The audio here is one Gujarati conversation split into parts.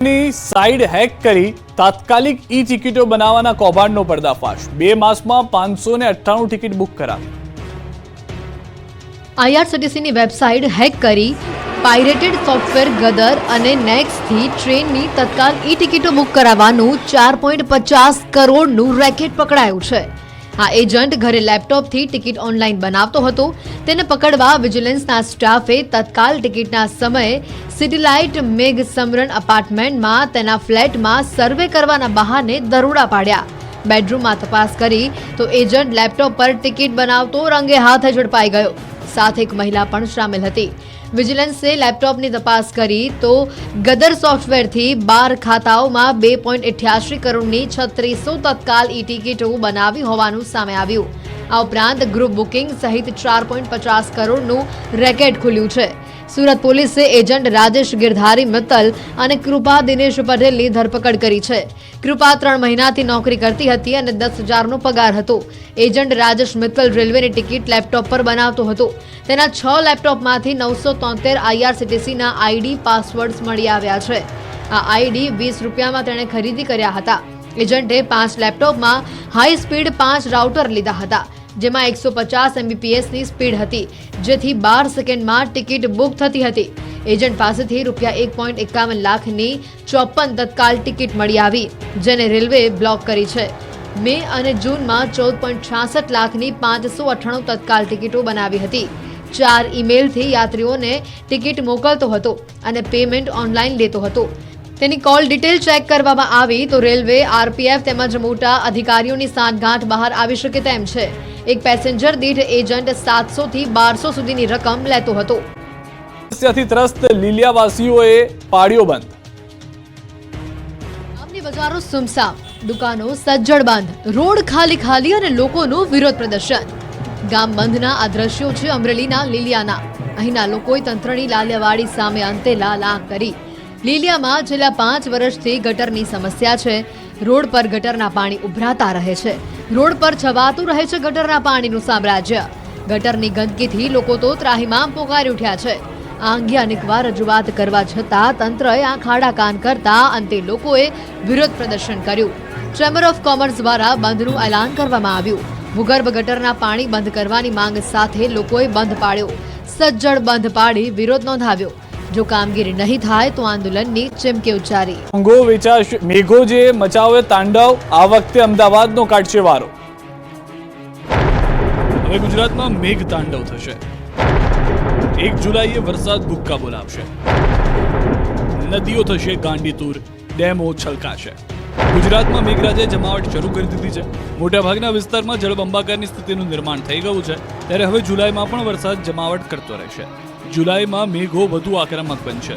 સાઇડ હેક કરી તાત્કાલિક ઈ ટિકિટો બનાવવાના કૌભાંડનો પર્દાફાશ। 2 માસમાં 598 ટિકિટ બુક કરાવી। આઈઆરસીટીસીની વેબસાઇટ હેક કરી પાયરેટેડ સોફ્ટવેર ગદર અને નેક્સથી ટ્રેનની તત્કાલ ઈ ટિકિટો બુક કરાવવાનું 4.50 કરોડનું રેકેટ પકડાયું છે। આ એજન્ટ ઘરે લેપટોપથી ટિકિટ ઓનલાઈન બનાવતો હતો। તેને પકડવા વિજિલન્સના સ્ટાફે તત્કાલ ટિકિટના સમયે સિટીલાઇટ મેઘ સમરણ અપાર્ટમેન્ટમાં તેના ફ્લેટમાં સર્વે કરવાના બહાને દરોડા પાડ્યા। બેડરૂમમાં તપાસ કરી તો એજન્ટ લેપટોપ પર ટિકિટ બનાવતો રંગે હાથે ઝડપાઈ ગયો। साथ एक महिला पण शामिल थी। विजिलन्से लेपटॉप की तपास करी तो गदर सॉफ्टवेर थी 12 खाताओं में 2.88 करोड़ 3600 तत्काल ई टिकिटो बनावी होवानुं सामे आव्युं। आ उपरांत ग्रुप बुकिंग सहित 4.50 करोड़ रेकेट खुल्युं छे। सूरत पोलीसे एजंट राजेश गिरधारी मित्तल और कृपा दिनेश पटेल की धरपकड़ करी है। कृपा 3 महीनाथी नौकरी करती हती और 10,000 पगार हतो। एजंट राजेश मित्तल रेलवे की टिकिट लेपटॉप पर बनावतो हतो। तेना 6 लेपटॉप मांथी 973 आईआरसीटीसी ना आईडी पासवर्ड्स मळी आव्या छे। आ आईडी 20 रुपया में तेणे खरीदी कर्या हता। एजंटे 5 लेपटॉप में हाई स्पीड 5 राउटर लीधा हता, जेमां 150 MBPS ની સ્પીડ હતી, જેથી 12 સેકન્ડમાં ટિકિટ બુક થતી હતી। એજન્ટ પાસેથી રૂપિયા 1.51 લાખની 54 તત્કાલ ટિકિટ મળી આવી, જેને રેલવે બ્લોક કરી છે। મે અને જૂનમાં 14.66 લાખની 598 તત્કાલ ટિકિટો બનાવી હતી। 4 ઈમેલથી યાત્રીઓને ટિકિટ મોકલતો હતો અને પેમેન્ટ ઓનલાઈન લેતો હતો। તેની કોલ ડિટેલ ચેક કરવામાં આવી તો રેલવે, આરપીએફ તેમજ મોટા અધિકારીઓની સાંઠગાંઠ બહાર આવી શકે તેમ છે। एक पैसेंजर दीठ एजंट 700 થી 1200 સુધીની રકમ લેતો હતો। સમસ્યાથી ત્રસ્ત લીલિયાવાસીઓએ પાડ્યો બંધ। ગામની બજારો સુમસામ, દુકાનો સજ્જડ બંધ, રોડ ખાલી અને લોકોનું વિરોધ પ્રદર્શન। ગામ બંધના આ દ્રશ્યો છે અમરેલીના લીલિયાના। અહીંના લોકોએ તંત્રની લાલિયાવાડી સામે અંતે લાલાંક કરી। લીલિયામાં છેલ્લા 5 વર્ષથી ગટરની સમસ્યા છે। રોડ પર ગટરના પાણી ઉભરાતા રહે છે। रोड पर छवातुं रहे छे गटरना पाणीनुं साम्राज्य। गटरनी गंदकीथी लोको तो त्राहिमाम पोकारी उठ्या छे। आ अंगे अनेकवार रजूआत करवा छतां तंत्रए आंख आड़ा कान करता अंते लोकोए विरोध प्रदर्शन कर्युं। चेम्बर ऑफ कॉमर्स द्वारा बंधनुं ऐलान करवामां आव्युं। भूगर्भ गटरना पाणी बंध करवानी मांग साथे लोकोए बंध पाड्यो। सज्जड बंध पाडी विरोध नोंधाव्यो। जो कामगीरी नहीं थाय तो आंदोलननी चीमकी उच्चारी। मोंघो वेचाश मेघो जे मचावे तांडव, आ वखते अमदावादनो काढशे वारो। હવે ગુજરાતમાં મેઘ તાંડવ થશે। 1 જુલાઈએ વરસાદ ભૂક્કા બોલાવશે। નદીઓ થશે ગાંડીતુર, ડેમો છલકાશે। ગુજરાતમાં મેઘરાજાએ જમાવટ શરૂ કરી દીધી છે। મોટાભાગના વિસ્તારમાં જળબંબાકારની સ્થિતિનું નિર્માણ થઈ ગયું છે, ત્યારે હવે જુલાઈમાં પણ વરસાદ જમાવટ કરતો રહેશે। जुलाई में मेघो વધુ આક્રમક બનશે।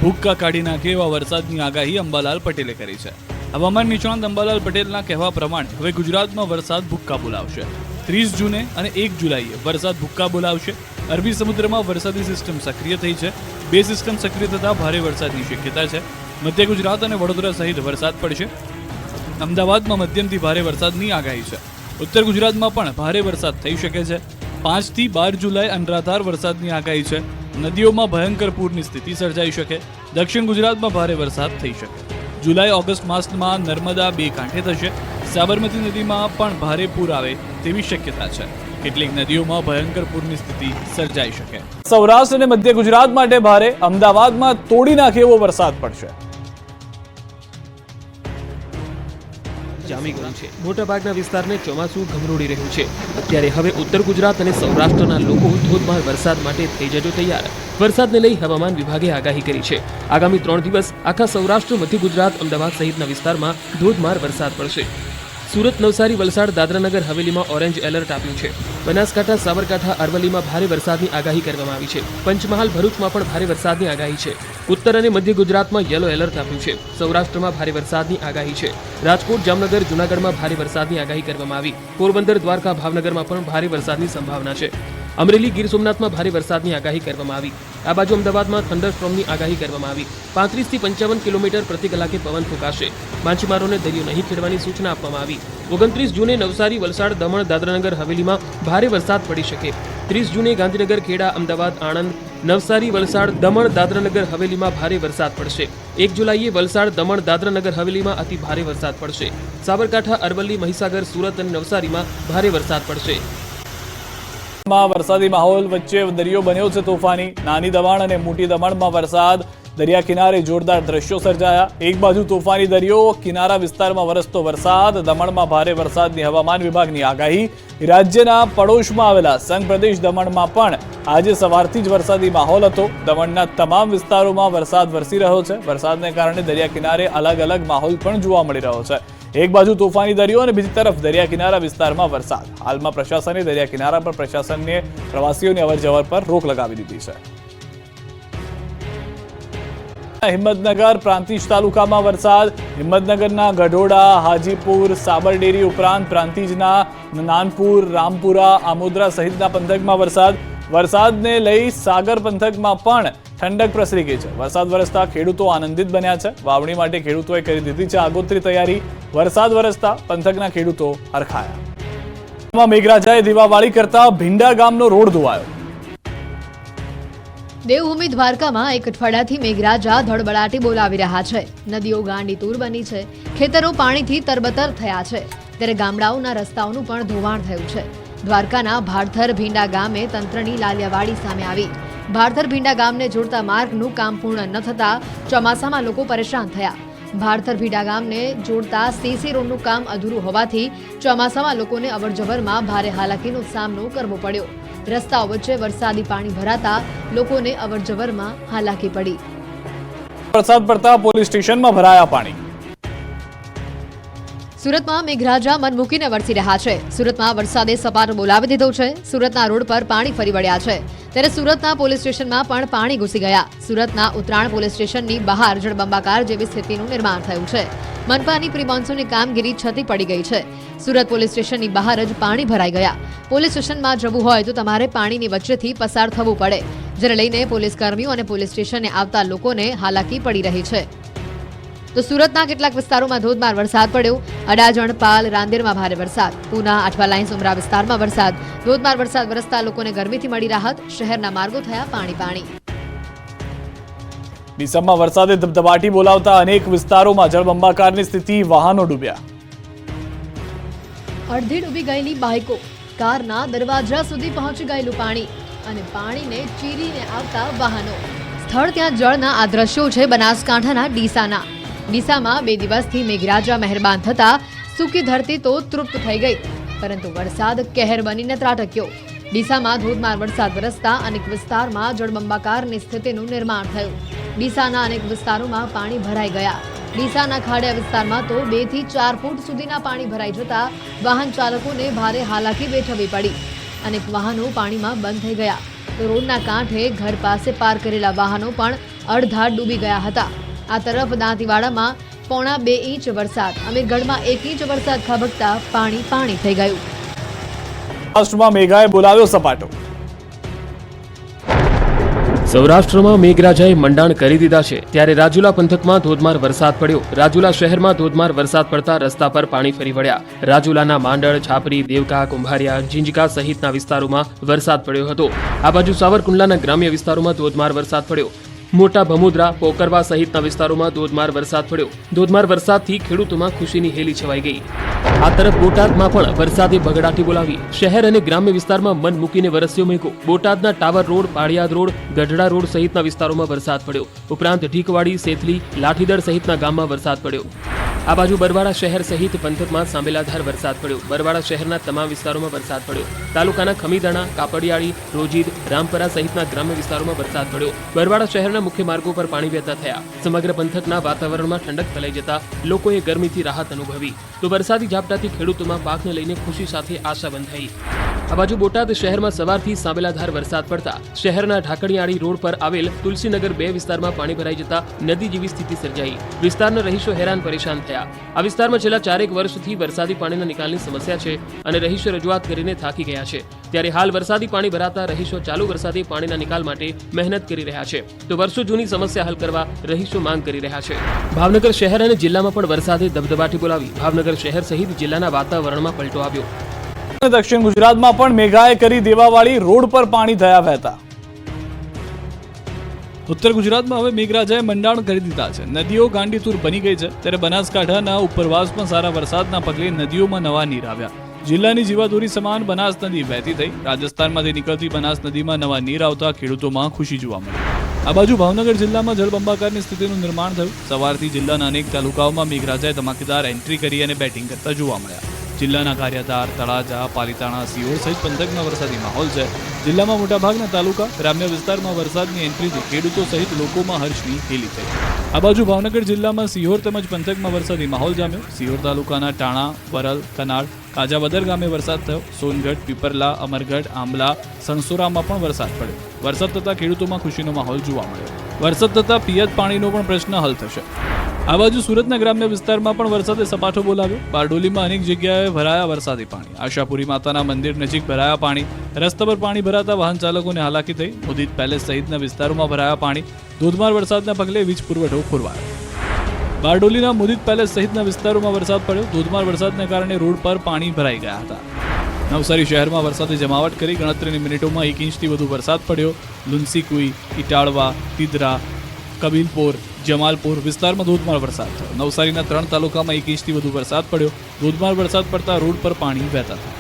ભૂક્કા કાઢી નાખે એવા વરસાદની આગાહી અંબાલાલ પટેલે કરી છે। હવામાન નિષ્ણાત અંબાલાલ પટેલના કહેવા પ્રમાણે હવે ગુજરાતમાં વરસાદ ભૂક્કા બોલાવશે। 30 જૂને અને 1 જુલાઈએ વરસાદ ભૂક્કા બોલાવશે। અરબી સમુદ્રમાં વરસાદી સિસ્ટમ સક્રિય થઈ છે। 2 સિસ્ટમ સક્રિય થતા ભારે વરસાદની શક્યતા છે। મધ્ય ગુજરાત અને વડોદરા સહિત વરસાદ પડશે। અમદાવાદમાં મધ્યમથી ભારે વરસાદની આગાહી છે। ઉત્તર ગુજરાતમાં પણ ભારે વરસાદ થઈ શકે છે। 5 થી 12 જુલાઈ અનરાધાર વરસાદની આગાહી છે। નદીઓમાં ભયંકર પૂરની સ્થિતિ સર્જાઈ શકે। દક્ષિણ ગુજરાતમાં ભારે વરસાદ થઈ શકે। જુલાઈ ઓગસ્ટ માસમાં નર્મદા 2 કાંઠે થશે। સાબરમતી નદીમાં પણ ભારે પૂર આવે તેવી શક્યતા છે। કેટલીક નદીઓમાં ભયંકર પૂરની સ્થિતિ સર્જાઈ શકે। સૌરાષ્ટ્ર અને મધ્ય ગુજરાત માટે ભારે, અમદાવાદમાં તોડી નાખે એવો વરસાદ પડશે। જામી ગયું છે। મોટાભાગના વિસ્તારને ચોમાસું ગમરોડી રહ્યું છે। અત્યારે હવે ઉત્તર ગુજરાત અને સૌરાષ્ટ્રના લોકો ધોધમાર વરસાદ માટે થઈ જજો તૈયાર। વરસાદને લઈ હવામાન વિભાગે આગાહી કરી છે। આગામી 3 દિવસ આખા સૌરાષ્ટ્ર, મધ્ય ગુજરાત, અમદાવાદ સહિતના વિસ્તારમાં ધોધમાર વરસાદ પડશે। સુરત, નવસારી, વલસાડ, દાદરાનગર હવેલીમાં ઓરેન્જ એલર્ટ આપ્યું છે। બનાસકાંઠા, સાબરકાંઠા, અરવલ્લીમાં ભારે વરસાદની આગાહી કરવામાં આવી છે। પંચમહાલ, ભરૂચમાં પણ ભારે વરસાદની આગાહી છે। ઉત્તર અને મધ્ય ગુજરાતમાં યલો એલર્ટ આપ્યું છે। સૌરાષ્ટ્રમાં ભારે વરસાદની આગાહી છે। રાજકોટ, જામનગર, જૂનાગઢમાં ભારે વરસાદની આગાહી કરવામાં આવી। પોરબંદર, દ્વારકા, ભાવનગરમાં પણ ભારે વરસાદની સંભાવના છે। અમરેલી, ગીર સોમનાથમાં ભારે વરસાદની આગાહી કરવામાં આવી। આ બાજુ અમદાવાદમાં થંડરસ્ટોર્મની આગાહી કરવામાં આવી। 35 થી 55 કિલોમીટર પ્રતિ કલાકે પવન ફૂંકાશે। માછીમારોને દરિયો નહીં ખેડવાની સૂચના આપવામાં આવી। 29 જૂને નવસારી, વલસાડ, દમણ, દાદરાનગર હવેલીમાં ભારે વરસાદ પડી શકે। 30 જૂને ગાંધીનગર, ખેડા, અમદાવાદ, આણંદ, નવસારી, વલસાડ, દમણ, દાદરાનગર હવેલીમાં ભારે વરસાદ પડશે। 1 જુલાઈએ વલસાડ, દમણ, દાદરા નગર હવેલીમાં અતિ ભારે વરસાદ પડશે. સાબરકાંઠા, અરવલ્લી, મહીસાગર, સુરત અને નવસારીમાં ભારે વરસાદ પડશે. વરસાદી માહોલ વચ્ચે દરિયો બન્યો છે તોફાની. નાની દમણ અને મોટી દમણમાં વરસાદ, દરિયા કિનારે જોરદાર દ્રશ્યો સર્જાયા. એક બાજુ તોફાની દરિયો, કિનારા વિસ્તારમાં વરસતો વરસાદ, દમણમાં ભારે વરસાદની હવામાન વિભાગની આગાહી. રાજ્યના પડોશમાં આવેલા સંઘ પ્રદેશ દમણમાં પણ આજે સવારથી જ વરસાદી માહોલ હતો. દમણના તમામ વિસ્તારોમાં વરસાદ વરસી રહ્યો છે. વરસાદને કારણે દરિયા કિનારે અલગ અલગ માહોલ પણ જોવા મળી રહ્યો છે. એક બાજુ તોફાની દરિયો અને બીજી તરફ દરિયા કિનારા વિસ્તારમાં વરસાદ. હાલમાં પ્રશાસને દરિયા કિનારા પર પ્રશાસનને પ્રવાસીઓની અવરજવર પર રોક લગાવી દીધી છે. હિંમતનગર પ્રાંતિજ તાલુકામાં વરસાદ. હિંમતનગરના ગઢોડા, હાજીપુર, સાબરડેરી ઉપરાંત પ્રાંતિજના નાનપુર, રામપુરા, આમોદરા સહિતના પંથકમાં વરસાદ. વરસાદને લઈ સાગર પંથકમાં પણ ઠંડક પ્રસરી ગઈ છે. વરસાદ વરસતા ખેડૂતો આનંદિત બન્યા છે. વાવણી માટે ખેડૂતોએ કરી દીધી છે આગોતરી તૈયારી. વરસાદ વરસતા પંથકના ખેડૂતો હરખાયા. મેઘરાજાએ દીવાવાળી કરતા ભીંડા ગામનો રોડ ધોવાયો. દેવભૂમિ દ્વારકામાં એક અઠવાડિયાથી મેઘરાજા ધડબડાટી બોલાવી રહ્યા છે. નદીઓ ગાંડીતૂર બની છે. ખેતરો પાણીથી તરબતર થયા છે. ત્યારે ગામડાઓના રસ્તાઓનું પણ ધોવાણ થયું છે. દ્વારકાના ભાડથર ભીંડા ગામે તંત્રની લાલિયાવાડી સામે આવી. ભાડથર ભીંડા ગામને જોડતા માર્ગનું કામ પૂર્ણ ન થતા ચોમાસામાં લોકો પરેશાન થયા. ભાડથર ભીંડા ગામને જોડતા સીસી રોડનું કામ અધૂરું હોવાથી ચોમાસામાં લોકોને અવરજવરમાં ભારે હાલાકીનો સામનો કરવો પડ્યો. રસ્તાઓ વચ્ચે વરસાદી પાણી ભરાતા લોકોને અવરજવરમાં હાલાકી પડી. વરસાદ પડતા પોલીસ સ્ટેશનમાં ભરાયા પાણી. સુરતમાં મેઘરાજા મન મૂકીને વરસી રહ્યા છે. સુરતમાં વરસાદે સપાટો બોલાવી દીધો છે. સુરતના રોડ પર પાણી ફરી વળ્યા છે. ત્યારે સુરતના પોલીસ સ્ટેશનમાં પણ પાણી ઘૂસી ગયા. સુરતના ઉત્તરાણ પોલીસ સ્ટેશનની બહાર જળબંબાકાર જેવી સ્થિતિનું નિર્માણ થયું છે. મનપાની પ્રી મોન્સૂનની કામગીરી છતી પડી ગઈ છે. સુરત પોલીસ સ્ટેશનની બહાર જ પાણી ભરાઈ ગયા. પોલીસ સ્ટેશનમાં જવું હોય તો તમારે પાણીની વચ્ચેથી પસાર થવું પડે, જેને લઈને પોલીસ કર્મીઓ અને પોલીસ સ્ટેશને આવતા લોકોને હાલાકી પડી રહી છે. તો સુરતના કેટલાક વિસ્તારોમાં ધોધમાર વરસાદ પડ્યો. અડાજણ, પાલ, રાંદેરમાં ભારે વરસાદ. પૂના, આઠવા લાઇન્સ, ઉમરા વિસ્તારમાં વરસાદ. ધોધમાર વરસાદ વરસતા લોકોને ગરમીથી મળી રાહત. શહેરના માર્ગો થયા પાણી. ડીસામાં વરસાદે ધબધબાટી બોલાવતા અનેક વિસ્તારોમાં જળબંબાકારની સ્થિતિ, વાહનો ડૂબ્યા. અડધી ડૂબી ગયેલી બાઇકો, કારના દરવાજા સુધી પહોંચી ગયેલું પાણી અને પાણીને ચીરીને આવતા વાહનો. સ્થળ ત્યાં જળના આ દ્રશ્યો છે બનાસકાંઠાના ડીસાના. ડીસામાં 2 દિવસથી મેઘરાજા મહેરબાન થતા સૂકી ધરતી તો તૃપ્ત થઈ ગઈ, પરંતુ વરસાદ કહેર બનીને ત્રાટક્યો. ડીસામાં ધોધમાર વરસાદ વરસતા અનેક વિસ્તારમાં જળબંબાકારની સ્થિતિનું નિર્માણ થયું. ડીસાના અનેક વિસ્તારોમાં પાણી ભરાઈ ગયા. ડીસાના ખાડિયા વિસ્તારમાં તો 2 થી 4 ફૂટ સુધીના પાણી ભરાઈ જતા વાહન ચાલકોને ભારે હાલાકી વેઠવી પડી. અનેક વાહનો પાણીમાં બંધ થઈ ગયા. તો રોડના કાંઠે ઘર પાસે પાર્ક કરેલા વાહનો પણ અડધા ડૂબી ગયા હતા. આ તરફ દાંતીવાડામાં 1.25 ઇંચ વરસાદ, અમીરગઢમાં 1 ઇંચ વરસાદ ખાબકતા પાણી થઈ ગયું. સૌરાષ્ટ્રમાં મેઘાએ બોલાવ્યો સપાટો. સૌરાષ્ટ્રમાં મેઘરાજાએ મંડાણ કરી દીધા છે. ત્યારે રાજુલા પંથકમાં ધોધમાર વરસાદ પડ્યો. રાજુલા શહેરમાં ધોધમાર વરસાદ પડતા રસ્તા પર પાણી ફરી વળ્યા. રાજુલાના માંડળ, છાપરી, દેવકા, કુંભારિયા, ઝીંઝકા સહિતના વિસ્તારોમાં વરસાદ પડ્યો હતો. આ બાજુ સાવરકુંડલાના ગ્રામ્ય વિસ્તારોમાં ધોધમાર વરસાદ પડ્યો. મોટા ભમુદ્રા, પોકરવા સહિતના વિસ્તારોમાં ધોધમાર વરસાદ પડ્યો. ધોધમાર વરસાદથી ખેડૂતોમાં ખુશીની હેલી છવાઈ ગઈ. આ તરફ બોટાદમાં પણ વરસાદે બગડાટી બોલાવી. શહેર અને ગ્રામ્ય વિસ્તારમાં મન મૂકીને વરસ્યો મેઘો. બોટાદના tower road, Paliyad road, Gadhada road સહિતના વિસ્તારોમાં વરસાદ પડ્યો. ઉપરાંત ઢીકવાડી, સેથલી, લાઠીદળ સહિતના ગામમાં વરસાદ પડ્યો. આ બાજુ બરવાડા શહેર સહિત પંથકમાં સાંબેલાધાર વરસાદ પડ્યો. બરવાડા શહેરના તમામ વિસ્તારોમાં વરસાદ પડ્યો. તાલુકાના ખમીદાણા, કાપડિયાળી, રોજીદ, રામપરા સહિતના ગ્રામ્ય વિસ્તારોમાં વરસાદ પડ્યો. બરવાડા શહેરના મુખ્ય માર્ગો પર પાણી વહેતા થયા. સમગ્ર પંથકના વાતાવરણમાં ઠંડક ફેલાઈ જતા લોકોએ ગરમીથી રાહત અનુભવી. તો વરસાદી ઝાપટાથી ખેડૂતોમાં પાકને લઈને ખુશી સાથે આશા બંધાઈ. આ બાજુ બોટાદ શહેરમાં સવારથી સાંબેલાધાર વરસાદ પડતા શહેરના ઢાકણિયાળી રોડ પર આવેલ તુલસીનગર 2 વિસ્તારમાં પાણી ભરાઈ જતા નદી જેવી સ્થિતિ સર્જાઈ. વિસ્તારના રહીશો હેરાન પરેશાન થયા. આ વિસ્તારમાં છેલ્લા 4 વર્ષથી વરસાદી પાણીના નિકાલની સમસ્યા છે અને રહીશો રજૂઆત કરીને થાકી ગયા છે. ત્યારે હાલ વરસાદી પાણી ભરાતા રહીશો ચાલુ વરસાદી પાણીના નિકાલ માટે મહેનત કરી રહ્યા છે. તો વર્ષો જૂની સમસ્યા હલ કરવા રહીશો માંગ કરી રહ્યા છે. ભાવનગર શહેર અને જિલ્લામાં પણ વરસાદે ધબધબાટી બોલાવી. ભાવનગર શહેર સહિત જિલ્લાના વાતાવરણમાં પલટો આવ્યો. દક્ષિણ ગુજરાતમાં પણ મેઘાએ કરી દેવાવાળી રોડ પર પાણી થયા વહેતા. ઉત્તર ગુજરાતમાં હવે મેઘરાજાએ મંડાણ કરી દીધા છે. નદીઓ ગાંડીતુર બની ગઈ છે, ત્યારે બનાસકાંઠાના ઉપરવાસમાં સારા વરસાદના પગલે નદીઓમાં નવા નીર આવ્યા. જિલ્લાની જીવાદોરી સમાન બનાસ નદી વહેતી થઈ. રાજસ્થાનમાંથી નીકળતી બનાસ નદીમાં નવા નીર આવતા ખેડૂતોમાં ખુશી જોવા મળી. આ બાજુ ભાવનગર જિલ્લામાં જળબંબાકારની સ્થિતિનું નિર્માણ થયું. સવારથી જિલ્લાના અનેક તાલુકાઓમાં મેઘરાજાએ ધમાકેદાર એન્ટ્રી કરી અને બેટિંગ કરતા જોવા મળ્યા. જિલ્લાના કાર્યધાર, તળાજા, પાલીતાણા, સિહોર સહિત પંથકમાં વરસાદી માહોલ છે. જિલ્લામાં મોટાભાગના તાલુકા, ગ્રામ્ય વિસ્તારમાં વરસાદની એન્ટ્રીથી ખેડૂતો સહિત લોકોમાં હર્ષની હેલી થઈ. આ બાજુ ભાવનગર જિલ્લામાં સિહોર તેમજ પંથકમાં વરસાદી માહોલ જામ્યો. સિહોર તાલુકાના ટાણા, વરલ, કનાળ, કાજાવદર ગામે વરસાદ થયો. સોનગઢ, પીપરલા, અમરગઢ, આંબલા, સણસોરામાં પણ વરસાદ પડ્યો. વરસાદ થતાં ખેડૂતોમાં ખુશીનો માહોલ જોવા મળ્યો. વરસાદ થતાં પિયત પાણીનો પણ પ્રશ્ન હલ થશે. આ બાજુ સુરતના ગ્રામ્ય વિસ્તારમાં પણ વરસાદે સપાટો બોલાવ્યો. બારડોલીમાં અનેક જગ્યાએ ભરાયા વરસાદી પાણી. આશાપુરી માતાના મંદિર નજીક ભરાયા પાણી. રસ્તા પર પાણી ભરાતા વાહન ચાલકોને હાલાકી થઈ. મુદિત પેલેસ સહિતના વિસ્તારોમાં ભરાયા પાણી. ધોધમાર વરસાદના પગલે વીજ પુરવઠો ખોરવાયો. બારડોલીના મુદિત પેલેસ સહિતના વિસ્તારોમાં વરસાદ પડ્યો. ધોધમાર વરસાદને કારણે રોડ પર પાણી ભરાઈ ગયા હતા. નવસારી શહેરમાં વરસાદે જમાવટ કરી. ગણતરીની મિનિટોમાં 1 ઇંચથી વધુ વરસાદ પડ્યો. લુન્સીકુઈ, ઇટાળવા, તિદરા, કબીલપોર, જમાલપુર વિસ્તારમાં ધોધમાર વરસાદ થયો. નવસારીના 3 તાલુકામાં 1 ઇંચથી વધુ વરસાદ પડ્યો. ધોધમાર વરસાદ પડતા રોડ પર પાણી વહેતા હતા.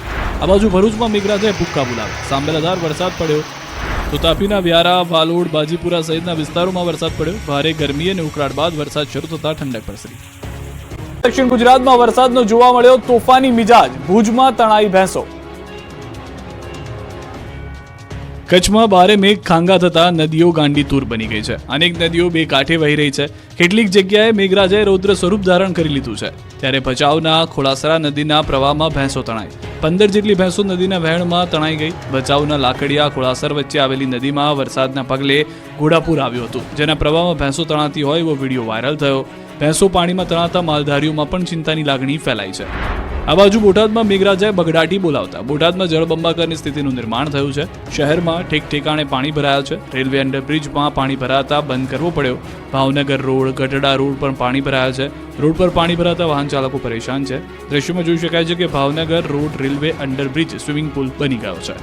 આ બાજુ ભરૂચમાં મેઘરાજાએ ભૂક્કા બોલાવ્યા. સાંબેલાધાર વરસાદ પડ્યો. તો તાપીના વ્યારા, વાલોડ, બાજીપુરા સહિતના વિસ્તારોમાં વરસાદ પડ્યો. ભારે ગરમી અને ઉકળાટ બાદ વરસાદ શરૂ થતા ઠંડક પ્રસરી. દક્ષિણ ગુજરાતમાં વરસાદનો જોવા મળ્યો તોફાની મિજાજ. ભુજમાં તણાઈ ભેંસો. કચ્છમાં ભારે મેઘ ખાંગા થતા નદીઓ ગાંડીતુર બની ગઈ છે. અનેક નદીઓ બે કાંઠે વહી રહી છે. કેટલીક જગ્યાએ મેઘરાજાએ રૌદ્ર સ્વરૂપ ધારણ કરી લીધું છે. ત્યારે ભચાઉના ખોડાસરા નદીના પ્રવાહમાં ભેંસો તણાઈ. 15 જેટલી ભેંસો નદીના વહેણમાં તણાઈ ગઈ. ભચાઉના લાકડિયા ખોડાસર વચ્ચે આવેલી નદીમાં વરસાદના પગલે ઘોડાપુર આવ્યું હતું, જેના પ્રવાહમાં ભેંસો તણાતી હોય એવો વિડીયો વાયરલ થયો. ભેંસો પાણીમાં તણાતા માલધારીઓમાં પણ ચિંતાની લાગણી ફેલાઈ છે. આ બાજુ બોટાદમાં મેઘરાજાએ બગડાટી બોલાવતા બોટાદમાં જળબંબાકારની સ્થિતિનું નિર્માણ થયું છે. શહેરમાં ઠેક ઠેકાણે પાણી ભરાયા છે. રેલવે અંડરબ્રિજમાં પાણી ભરાતા બંધ કરવો પડ્યો. ભાવનગર રોડ, ગઢડા રોડ પર પાણી ભરાયા છે. રોડ પર પાણી ભરાતા વાહન ચાલકો પરેશાન છે. દ્રશ્યોમાં જોઈ શકાય છે કે Bhavnagar road railway underbridge swimming pool બની ગયો છે.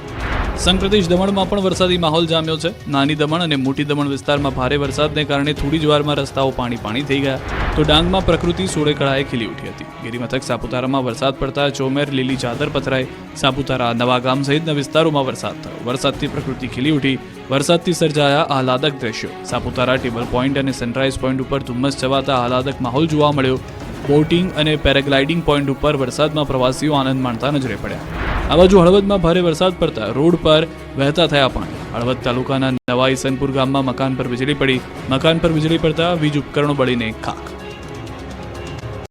સંઘપ્રદેશ દમણમાં પણ વરસાદી માહોલ જામ્યો છે. નાની દમણ અને મોટી દમણ વિસ્તારમાં ભારે વરસાદને કારણે થોડી જ વારમાં રસ્તાઓ પાણી થઈ ગયા. તો ડાંગમાં પ્રકૃતિ સોળે કળાએ ખીલી ઉઠી હતી. ગિરિમથક સાપુતારામાં વરસાદ પડતા ચોમેર લીલી ચાદર પથરાઈ. સાપુતારા, નવાગામ સહિતના વિસ્તારોમાં વરસાદ થયો. વરસાદથી પ્રકૃતિ ખીલી ઉઠી. વરસાદથી સર્જાયા આહલાદક દ્રશ્યો. સાપુતારા ટેબલ પોઈન્ટ અને સનરાઈઝ પોઈન્ટ ઉપર ધુમ્મસ છવાતા આહલાદક માહોલ જોવા મળ્યો. બોટિંગ અને પેરાગ્લાઇડિંગ પોઈન્ટ ઉપર વરસાદમાં પ્રવાસીઓ આનંદ માણતા નજરે પડ્યા. આ બાજુ હળવદમાં ભારે વરસાદ પડતા રોડ પર વહેતા થયા પાણી. હળવદ તાલુકાના નવા ઈસનપુર ગામમાં મકાન પર વીજળી પડી. મકાન પર વીજળી પડતા વીજ ઉપકરણો બળીને ખાખ.